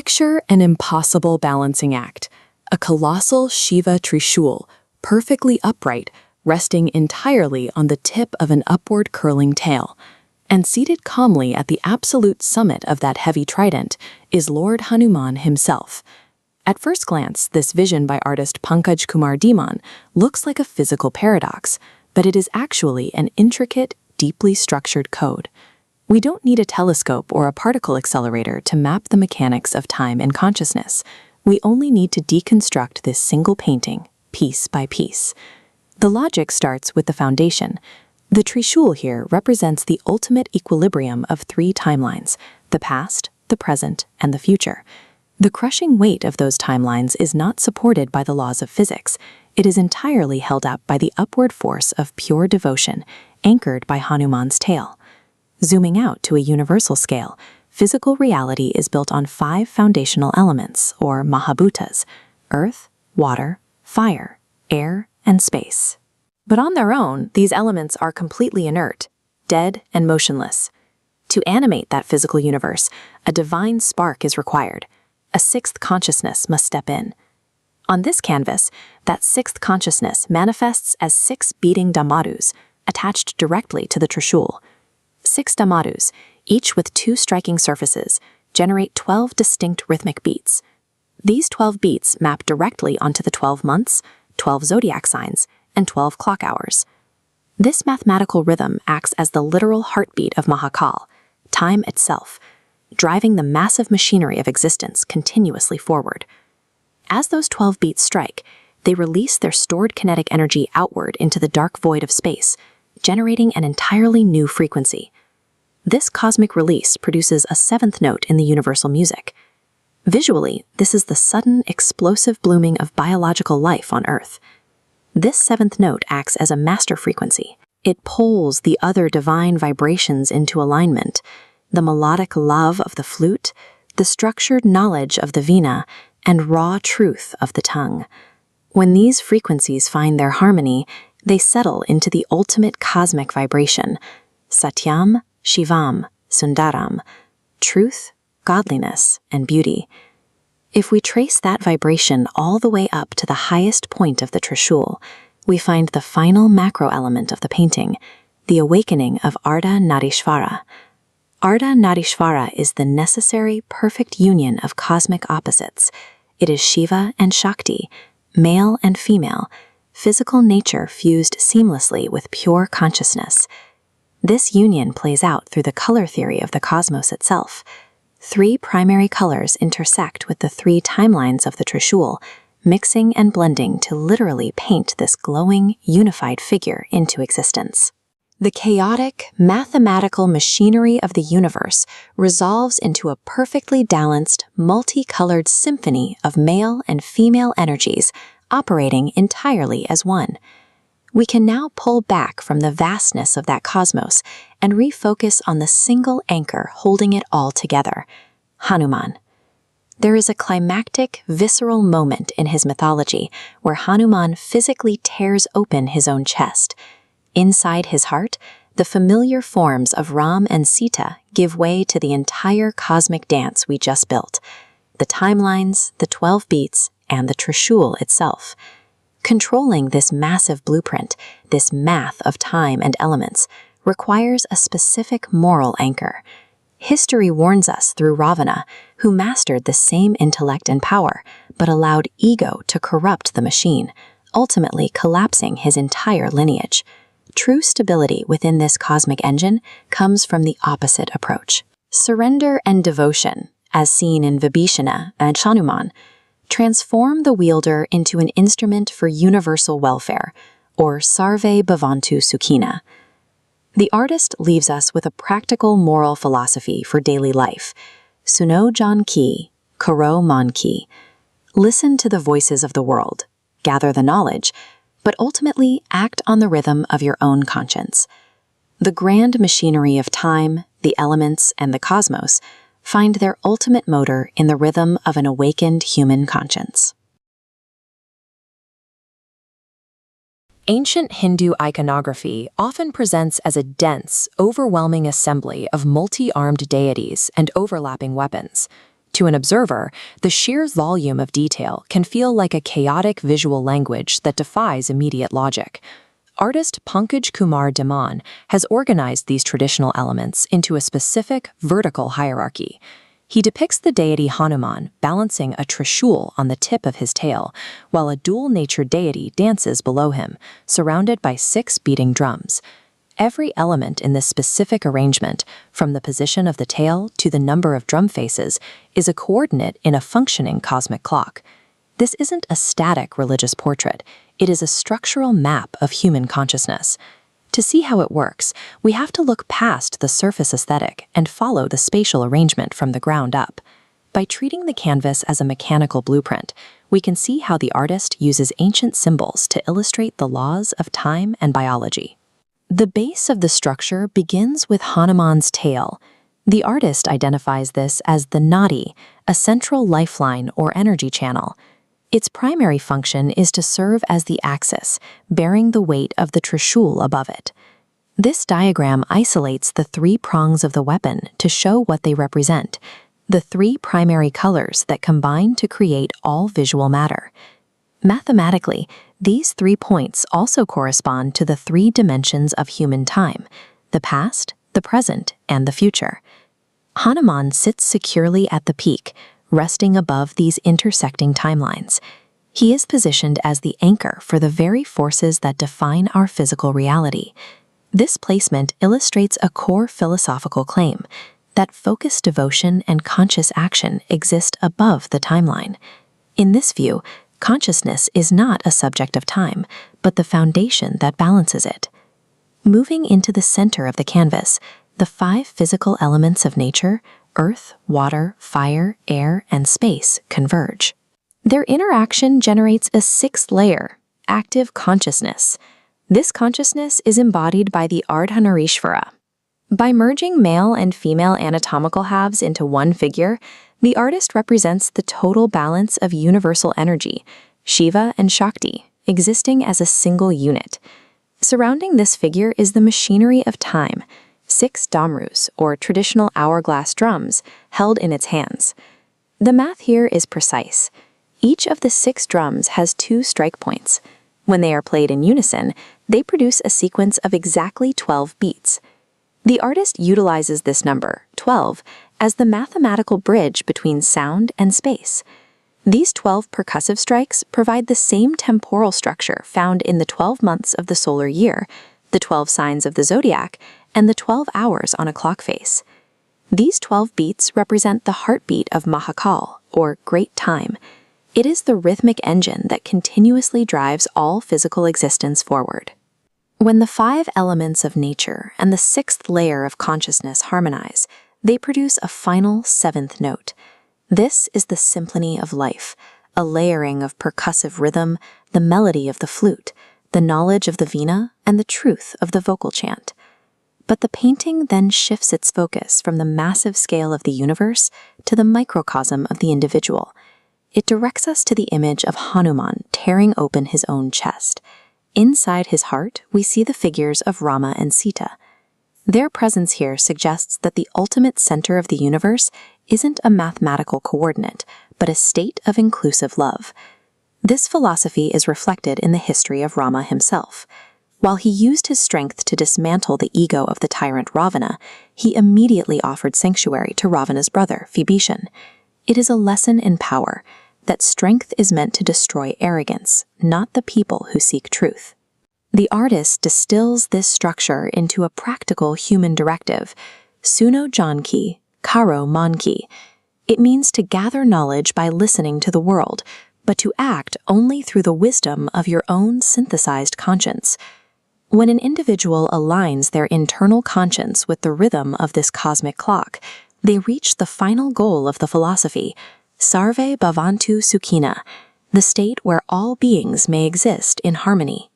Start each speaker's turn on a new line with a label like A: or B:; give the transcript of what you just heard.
A: Picture an impossible balancing act, a colossal Shiva Trishul, perfectly upright, resting entirely on the tip of an upward curling tail. And seated calmly at the absolute summit of that heavy trident is Lord Hanuman himself. At first glance, this vision by artist Pankaj Kumar Dhiman looks like a physical paradox, but it is actually an intricate, deeply structured code. We don't need a telescope or a particle accelerator to map the mechanics of time and consciousness. We only need to deconstruct this single painting, piece by piece. The logic starts with the foundation. The Trishul here represents the ultimate equilibrium of three timelines: the past, the present, and the future. The crushing weight of those timelines is not supported by the laws of physics. It is entirely held up by the upward force of pure devotion, anchored by Hanuman's tail. Zooming out to a universal scale, physical reality is built on 5 foundational elements, or Mahabhutas: earth, water, fire, air, and space. But on their own, these elements are completely inert, dead and motionless. To animate that physical universe, a divine spark is required. A sixth consciousness must step in. On this canvas, that sixth consciousness manifests as 6 beating dhamadus, attached directly to the Trishul. 6 dhamadus, each with 2 striking surfaces, generate 12 distinct rhythmic beats. These 12 beats map directly onto the 12 months, 12 zodiac signs, and 12 clock hours. This mathematical rhythm acts as the literal heartbeat of Mahakal, time itself, driving the massive machinery of existence continuously forward. As those 12 beats strike, they release their stored kinetic energy outward into the dark void of space, generating an entirely new frequency. This cosmic release produces a 7th note in the universal music. Visually, this is the sudden, explosive blooming of biological life on Earth. This 7th note acts as a master frequency. It pulls the other divine vibrations into alignment: the melodic love of the flute, the structured knowledge of the veena, and raw truth of the tongue. When these frequencies find their harmony, they settle into the ultimate cosmic vibration: Satyam, Shivam, Sundaram, truth, godliness, and beauty. If we trace that vibration all the way up to the highest point of the Trishul, we find the final macro element of the painting, the awakening of Ardha Narishvara. Ardha Narishvara is the necessary, perfect union of cosmic opposites. It is Shiva and Shakti, male and female, physical nature fused seamlessly with pure consciousness. This union plays out through the color theory of the cosmos itself. 3 primary colors intersect with the 3 timelines of the Trishul, mixing and blending to literally paint this glowing, unified figure into existence. The chaotic, mathematical machinery of the universe resolves into a perfectly balanced, multicolored symphony of male and female energies operating entirely as one. We can now pull back from the vastness of that cosmos and refocus on the single anchor holding it all together: Hanuman. There is a climactic, visceral moment in his mythology where Hanuman physically tears open his own chest. Inside his heart, the familiar forms of Ram and Sita give way to the entire cosmic dance we just built: the timelines, the 12 beats, and the Trishul itself. Controlling this massive blueprint, this math of time and elements, requires a specific moral anchor. History warns us through Ravana, who mastered the same intellect and power, but allowed ego to corrupt the machine, ultimately collapsing his entire lineage. True stability within this cosmic engine comes from the opposite approach. Surrender and devotion, as seen in Vibhishana and Hanuman, transform the wielder into an instrument for universal welfare, or Sarve Bhavantu Sukhina. The artist leaves us with a practical moral philosophy for daily life: Suno Jan Ki, Karo Man Ki. Listen to the voices of the world, gather the knowledge, but ultimately act on the rhythm of your own conscience. The grand machinery of time, the elements, and the cosmos find their ultimate motor in the rhythm of an awakened human conscience. Ancient Hindu iconography often presents as a dense, overwhelming assembly of multi-armed deities and overlapping weapons. To an observer, the sheer volume of detail can feel like a chaotic visual language that defies immediate logic. Artist Pankaj Kumar Diman has organized these traditional elements into a specific vertical hierarchy. He depicts the deity Hanuman balancing a trishul on the tip of his tail, while a dual-natured deity dances below him, surrounded by 6 beating drums. Every element in this specific arrangement, from the position of the tail to the number of drum faces, is a coordinate in a functioning cosmic clock. This isn't a static religious portrait. It is a structural map of human consciousness. To see how it works, we have to look past the surface aesthetic and follow the spatial arrangement from the ground up. By treating the canvas as a mechanical blueprint, we can see how the artist uses ancient symbols to illustrate the laws of time and biology. The base of the structure begins with Hanuman's tail. The artist identifies this as the nadi, a central lifeline or energy channel. Its primary function is to serve as the axis, bearing the weight of the trishul above it. This diagram isolates the 3 prongs of the weapon to show what they represent, the 3 primary colors that combine to create all visual matter. Mathematically, these 3 points also correspond to the 3 dimensions of human time: the past, the present, and the future. Hanuman sits securely at the peak, resting above these intersecting timelines. He is positioned as the anchor for the very forces that define our physical reality. This placement illustrates a core philosophical claim that focused devotion and conscious action exist above the timeline. In this view, consciousness is not a subject of time, but the foundation that balances it. Moving into the center of the canvas, the 5 physical elements of nature, earth, water, fire, air, and space, converge. Their interaction generates a 6th layer, active consciousness. This consciousness is embodied by the Ardhanarishvara. By merging male and female anatomical halves into one figure, the artist represents the total balance of universal energy, Shiva and Shakti, existing as a single unit. Surrounding this figure is the machinery of time, 6 damrus, or traditional hourglass drums, held in its hands. The math here is precise. Each of the 6 drums has 2 strike points. When they are played in unison, they produce a sequence of exactly 12 beats. The artist utilizes this number, 12, as the mathematical bridge between sound and space. These 12 percussive strikes provide the same temporal structure found in the 12 months of the solar year, the 12 signs of the zodiac, and the 12 hours on a clock face. These 12 beats represent the heartbeat of Mahakal, or Great Time. It is the rhythmic engine that continuously drives all physical existence forward. When the 5 elements of nature and the 6th layer of consciousness harmonize, they produce a final 7th note. This is the symphony of life, a layering of percussive rhythm, the melody of the flute, the knowledge of the veena, and the truth of the vocal chant. But the painting then shifts its focus from the massive scale of the universe to the microcosm of the individual. It directs us to the image of Hanuman tearing open his own chest. Inside his heart, we see the figures of Rama and Sita. Their presence here suggests that the ultimate center of the universe isn't a mathematical coordinate, but a state of inclusive love. This philosophy is reflected in the history of Rama himself. While he used his strength to dismantle the ego of the tyrant Ravana, he immediately offered sanctuary to Ravana's brother, Vibhishan. It is a lesson in power, that strength is meant to destroy arrogance, not the people who seek truth. The artist distills this structure into a practical human directive, Suno Janki, Karo Manki. It means to gather knowledge by listening to the world, but to act only through the wisdom of your own synthesized conscience. When an individual aligns their internal conscience with the rhythm of this cosmic clock, they reach the final goal of the philosophy, Sarve Bhavantu Sukhina, the state where all beings may exist in harmony.